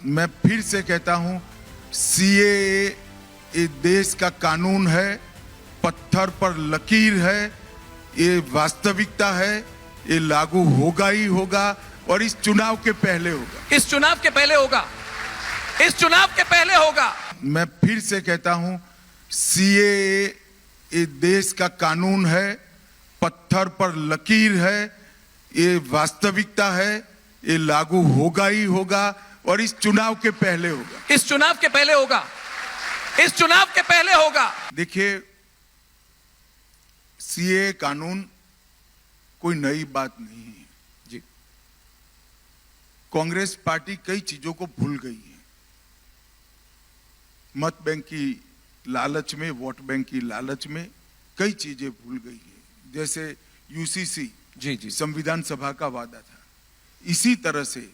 मैं फिर से कहता हूं, सीएए ये देश का कानून है, पत्थर पर लकीर है, ये वास्तविकता है, ये लागू होगा ही होगा और इस चुनाव के पहले होगा। इस चुनाव के पहले होगा। इस चुनाव के पहले होगा। मैं फिर से कहता हूं, सीएए ये देश का कानून है, पत्थर पर लकीर है, ये वास्तविकता है, ये लागू होगा ही होगा और इस चुनाव के पहले होगा। इस चुनाव के पहले होगा। इस चुनाव के पहले होगा। देखिए, सीएए कानून कोई नई बात नहीं है जी। कांग्रेस पार्टी कई चीजों को भूल गई है। मत बैंक की लालच में, वोट बैंक की लालच में कई चीजें भूल गई है। जैसे यूसीसी, जी जी, संविधान सभा का वादा था। इसी तरह से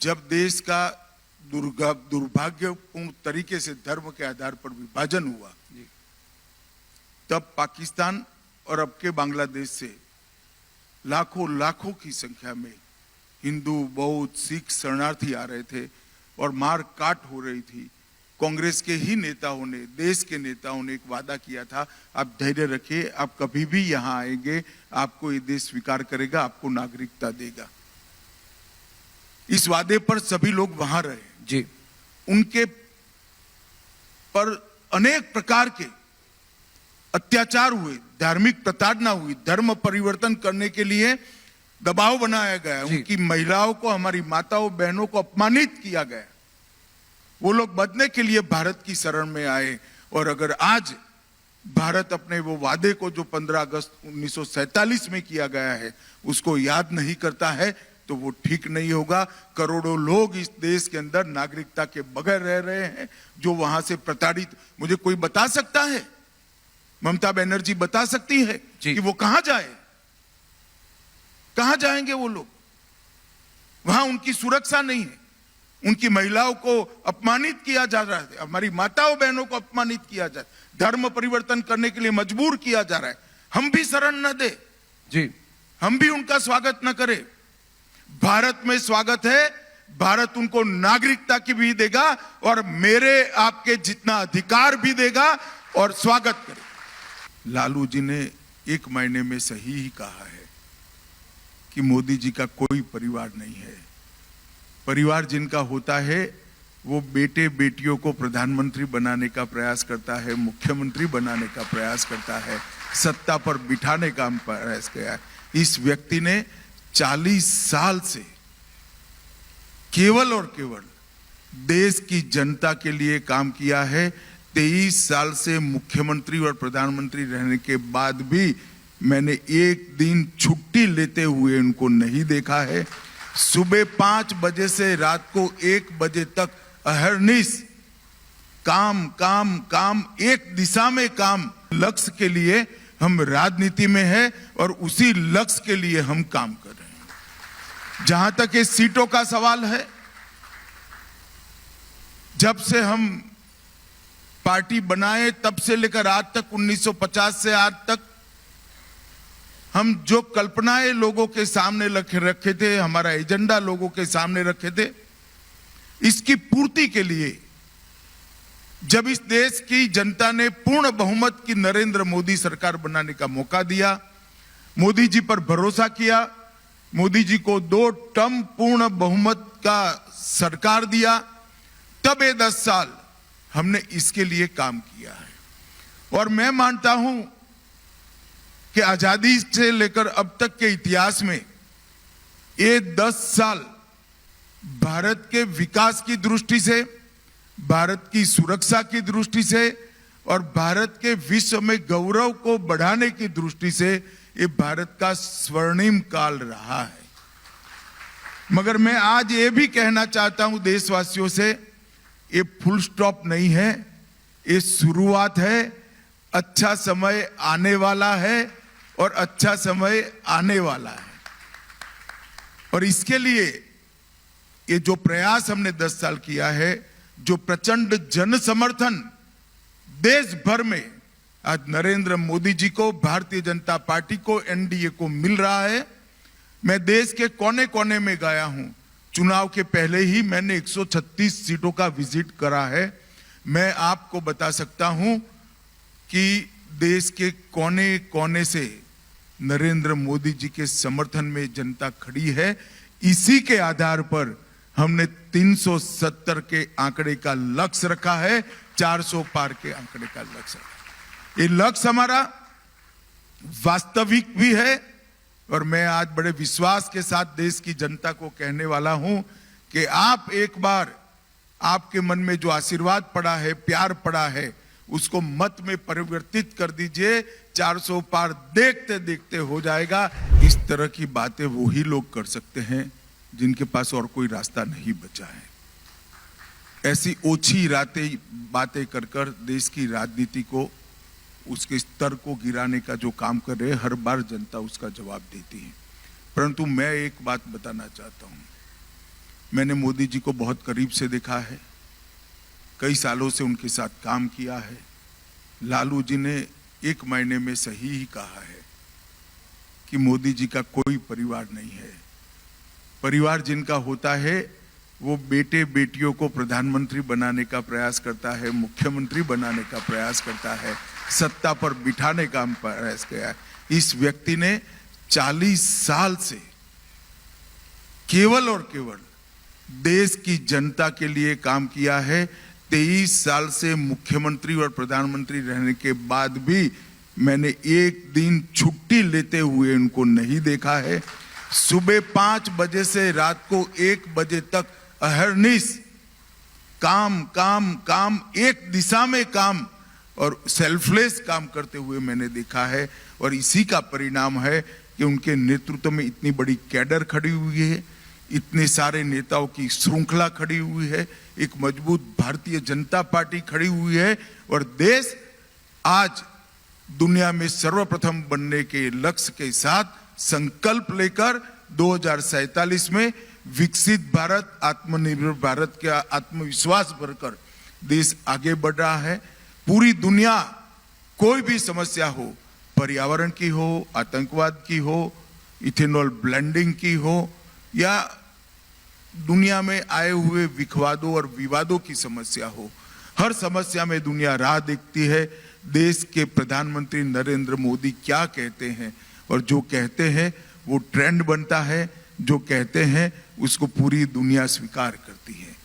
जब देश का दुर्भाग्यपूर्ण तरीके से धर्म के आधार पर विभाजन हुआ, तब पाकिस्तान और अब के बांग्लादेश से लाखों की संख्या में हिंदू, बौद्ध, सिख शरणार्थी आ रहे थे और मार काट हो रही थी। कांग्रेस के ही नेताओं ने, देश के नेताओं ने एक वादा किया था, आप धैर्य रखिए, आप कभी भी यहां आएंगे, आपको ये देश स्वीकार करेगा, आपको नागरिकता देगा। इस वादे पर सभी लोग वहां रहे जी। उनके पर अनेक प्रकार के अत्याचार हुए, धार्मिक प्रताड़ना हुई, धर्म परिवर्तन करने के लिए दबाव बनाया गया, उनकी महिलाओं को, हमारी माताओं बहनों को अपमानित किया गया। वो लोग बदलने के लिए भारत की शरण में आए और अगर आज भारत अपने वो वादे को जो 15 अगस्त 1947 में किया गया है उसको याद नहीं करता है तो वो ठीक नहीं होगा। करोड़ों लोग इस देश के अंदर नागरिकता के बगैर रह रहे हैं, जो वहां से प्रताड़ित। मुझे कोई बता सकता है, ममता बनर्जी बता सकती है कि वो कहां जाए, कहां जाएंगे वो लोग? वहां उनकी सुरक्षा नहीं है, उनकी महिलाओं को अपमानित किया जा रहा है, हमारी माताओं बहनों को अपमानित किया जा रहा है, धर्म परिवर्तन करने के लिए मजबूर किया जा रहा है। हम भी शरण न दे जी, हम भी उनका स्वागत न करें। भारत में स्वागत है, भारत उनको नागरिकता की भी देगा और मेरे आपके जितना अधिकार भी देगा और स्वागत करेगा। लालू जी ने एक महीने में सही ही कहा है कि मोदी जी का कोई परिवार नहीं है। परिवार जिनका होता है वो बेटे बेटियों को प्रधानमंत्री बनाने का प्रयास करता है, मुख्यमंत्री बनाने का प्रयास करता है, सत्ता पर बिठाने का प्रयास किया है। इस व्यक्ति ने 40 साल से केवल और केवल देश की जनता के लिए काम किया है। 23 साल से मुख्यमंत्री और प्रधानमंत्री रहने के बाद भी मैंने एक दिन छुट्टी लेते हुए उनको नहीं देखा है। सुबह 5 बजे से रात को 1 बजे तक अहर्निश काम काम काम, एक दिशा में काम। लक्ष्य के लिए हम राजनीति में हैं और उसी लक्ष्य के लिए हम काम कर रहे हैं। जहां तक ये सीटों का सवाल है, जब से हम पार्टी बनाए तब से लेकर आज तक, 1950 से आज तक, हम जो कल्पनाएं लोगों के सामने रखे थे, हमारा एजेंडा लोगों के सामने रखे थे, इसकी पूर्ति के लिए जब इस देश की जनता ने पूर्ण बहुमत की नरेंद्र मोदी सरकार बनाने का मौका दिया, मोदी जी पर भरोसा किया, मोदी जी को 2 टर्म पूर्ण बहुमत का सरकार दिया, तब ये 10 साल हमने इसके लिए काम किया है। और मैं मानता हूं कि आजादी से लेकर अब तक के इतिहास में ये 10 साल भारत के विकास की दृष्टि से, भारत की सुरक्षा की दृष्टि से और भारत के विश्व में गौरव को बढ़ाने की दृष्टि से ये भारत का स्वर्णिम काल रहा है। मगर मैं आज ये भी कहना चाहता हूं देशवासियों से, ये फुल स्टॉप नहीं है, ये शुरुआत है। अच्छा समय आने वाला है और अच्छा समय आने वाला है। और इसके लिए ये जो प्रयास हमने 10 साल किया है, जो प्रचंड जन समर्थन देश भर में आज नरेंद्र मोदी जी को, भारतीय जनता पार्टी को, एनडीए को मिल रहा है। मैं देश के कोने कोने में गया हूं चुनाव के पहले ही मैंने 136 सीटों का विजिट करा है। मैं आपको बता सकता हूं कि देश के कोने कोने से नरेंद्र मोदी जी के समर्थन में जनता खड़ी है। इसी के आधार पर हमने 370 के आंकड़े का लक्ष्य रखा है, 400 पार के आंकड़े का लक्ष्य रखा। ये लक्ष्य हमारा वास्तविक भी है और मैं आज बड़े विश्वास के साथ देश की जनता को कहने वाला हूं कि आप एक बार आपके मन में जो आशीर्वाद पड़ा है, प्यार पड़ा है, उसको मत में परिवर्तित कर दीजिए। 400 पार देखते देखते हो जाएगा। इस तरह की बातें वो ही लोग कर सकते हैं जिनके पास और कोई रास्ता नहीं बचा है। ऐसी ओछी बातें कर कर देश की राजनीति को, उसके स्तर को गिराने का जो काम कर रहे हैं, हर बार जनता उसका जवाब देती है। परंतु मैं एक बात बताना चाहता हूं, मैंने मोदी जी को बहुत करीब से देखा है, कई सालों से उनके साथ काम किया है। लालू जी ने एक महीने में सही ही कहा है कि मोदी जी का कोई परिवार नहीं है। परिवार जिनका होता है वो बेटे बेटियों को प्रधानमंत्री बनाने का प्रयास करता है, मुख्यमंत्री बनाने का प्रयास करता है, सत्ता पर बिठाने का प्रयास किया है। इस व्यक्ति ने 40 साल से केवल और केवल देश की जनता के लिए काम किया है। 23 साल से मुख्यमंत्री और प्रधानमंत्री रहने के बाद भी मैंने एक दिन छुट्टी लेते हुए उनको नहीं देखा है। सुबह 5 बजे से रात को 1 बजे तक अहर्निश काम काम काम, एक दिशा में काम और सेल्फलेस काम करते हुए मैंने देखा है। और इसी का परिणाम है कि उनके नेतृत्व में इतनी बड़ी कैडर खड़ी हुई है, इतने सारे नेताओं की श्रृंखला खड़ी हुई है, एक मजबूत भारतीय जनता पार्टी खड़ी हुई है और देश आज दुनिया में सर्वप्रथम बनने के लक्ष्य के साथ संकल्प लेकर 2047 में विकसित भारत, आत्मनिर्भर भारत का आत्मविश्वास भरकर देश आगे बढ़ रहा है। पूरी दुनिया कोई भी समस्या हो, पर्यावरण की हो, आतंकवाद की हो, इथेनॉल ब्लेंडिंग की हो या दुनिया में आए हुए विखवादों और विवादों की समस्या हो, हर समस्या में दुनिया राह देखती है। देश के प्रधानमंत्री नरेंद्र मोदी क्या कहते हैं और जो कहते हैं वो ट्रेंड बनता है, जो कहते हैं उसको पूरी दुनिया स्वीकार करती है।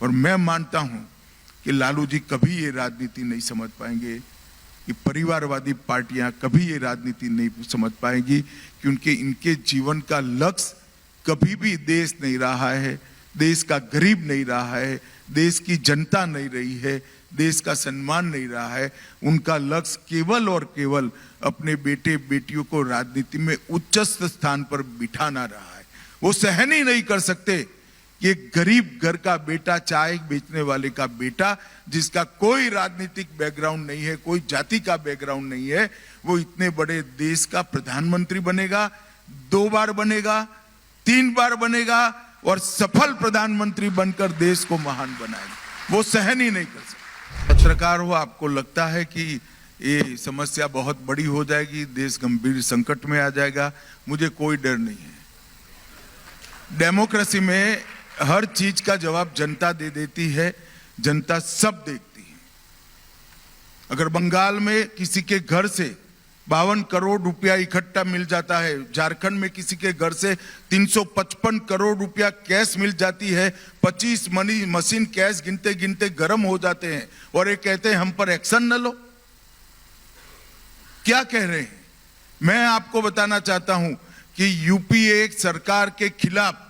और मैं मानता हूं कि लालू जी कभी ये राजनीति नहीं समझ पाएंगे, ये परिवारवादी पार्टियां कभी ये राजनीति नहीं समझ पाएंगी, क्योंकि इनके जीवन का लक्ष्य कभी भी देश नहीं रहा है, देश का गरीब नहीं रहा है, देश की जनता नहीं रही है, देश का सम्मान नहीं रहा है। उनका लक्ष्य केवल और केवल अपने बेटे बेटियों को राजनीति में उच्चस्थ स्थान पर बिठाना रहा है। वो सहन ही नहीं कर सकते कि गरीब घर का बेटा, चाय बेचने वाले का बेटा, जिसका कोई राजनीतिक बैकग्राउंड नहीं है, कोई जाति का बैकग्राउंड नहीं है, वो इतने बड़े देश का प्रधानमंत्री बनेगा, 2 बार बनेगा, 3 बार बनेगा और सफल प्रधानमंत्री बनकर देश को महान बनाएगा। वो सहन ही नहीं कर सकते। पत्रकार हो, आपको लगता है कि ये समस्या बहुत बड़ी हो जाएगी, देश गंभीर संकट में आ जाएगा। मुझे कोई डर नहीं है। डेमोक्रेसी में हर चीज का जवाब जनता दे देती है, जनता सब देखती है। अगर बंगाल में किसी के घर से 52 करोड़ रुपया इकट्ठा मिल जाता है, झारखंड में किसी के घर से 355 करोड़ रुपया कैश मिल जाती है, 25 मनी मशीन कैश गिनते गिनते गर्म हो जाते हैं और ये कहते हैं हम पर एक्शन न लो। क्या कह रहे हैं? मैं आपको बताना चाहता हूं कि यूपीए सरकार के खिलाफ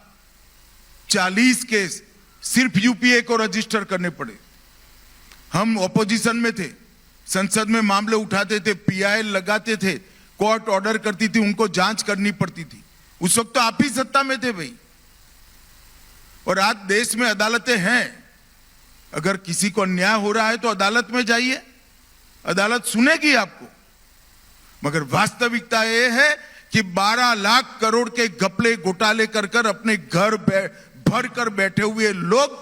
40 केस सिर्फ यूपीए को रजिस्टर करने पड़े। हम ऑपोजिशन में थे, संसद में मामले उठाते थे, पीआई लगाते थे, कोर्ट ऑर्डर करती थी, उनको जांच करनी पड़ती थी। उस वक्त तो आप ही सत्ता में थे भाई। और आज देश में अदालतें हैं, अगर किसी को अन्याय हो रहा है तो अदालत में जाइए, अदालत सुनेगी आपको। मगर वास्तविकता यह है कि 12 लाख करोड़ के घपले घोटाले कर कर अपने घर भर कर बैठे हुए लोग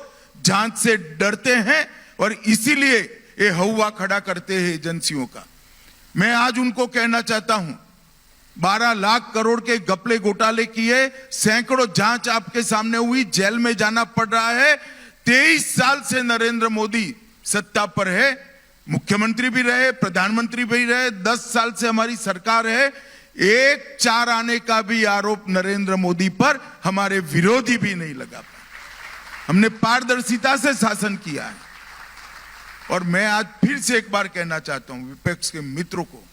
जांच से डरते हैं और इसीलिए ये हवा खड़ा करते हैं एजेंसियों का। मैं आज उनको कहना चाहता हूं 12 लाख करोड़ के घपले घोटाले किए, सैकड़ों जांच आपके सामने हुई, जेल में जाना पड़ रहा है। 23 साल से नरेंद्र मोदी सत्ता पर है, मुख्यमंत्री भी रहे, प्रधानमंत्री भी रहे, 10 साल से हमारी सरकार है। एक चार आने का भी आरोप नरेंद्र मोदी पर हमारे विरोधी भी नहीं लगा पाए। हमने पारदर्शिता से शासन किया है। और मैं आज फिर से एक बार कहना चाहता हूं विपक्ष के मित्रों को,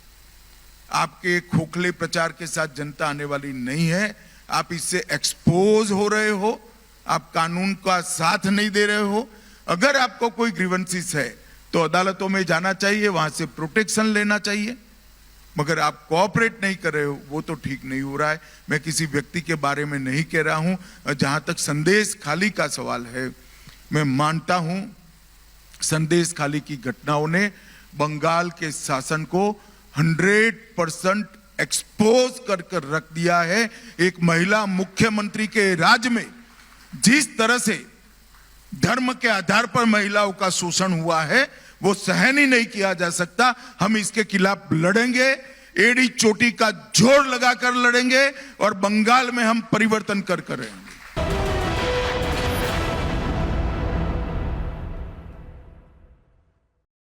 आपके खोखले प्रचार के साथ जनता आने वाली नहीं है। आप इससे एक्सपोज हो रहे हो, आप कानून का साथ नहीं दे रहे हो। अगर आपको कोई ग्रीवेंसेस है तो अदालतों में जाना चाहिए, वहां से प्रोटेक्शन लेना चाहिए, मगर आप कोऑपरेट नहीं कर रहे हो, वो तो ठीक नहीं हो रहा है। मैं किसी व्यक्ति के बारे में नहीं कह रहा हूं। जहां तक संदेश खाली का सवाल है, मैं मानता हूं संदेश खाली की घटनाओं ने बंगाल के शासन को 100% एक्सपोज कर रख दिया है। एक महिला मुख्यमंत्री के राज्य में जिस तरह से धर्म के आधार पर महिलाओं का शोषण हुआ है, वो सहन ही नहीं किया जा सकता। हम इसके खिलाफ लड़ेंगे, एड़ी चोटी का जोर लगाकर लड़ेंगे और बंगाल में हम परिवर्तन कर रहेंगे।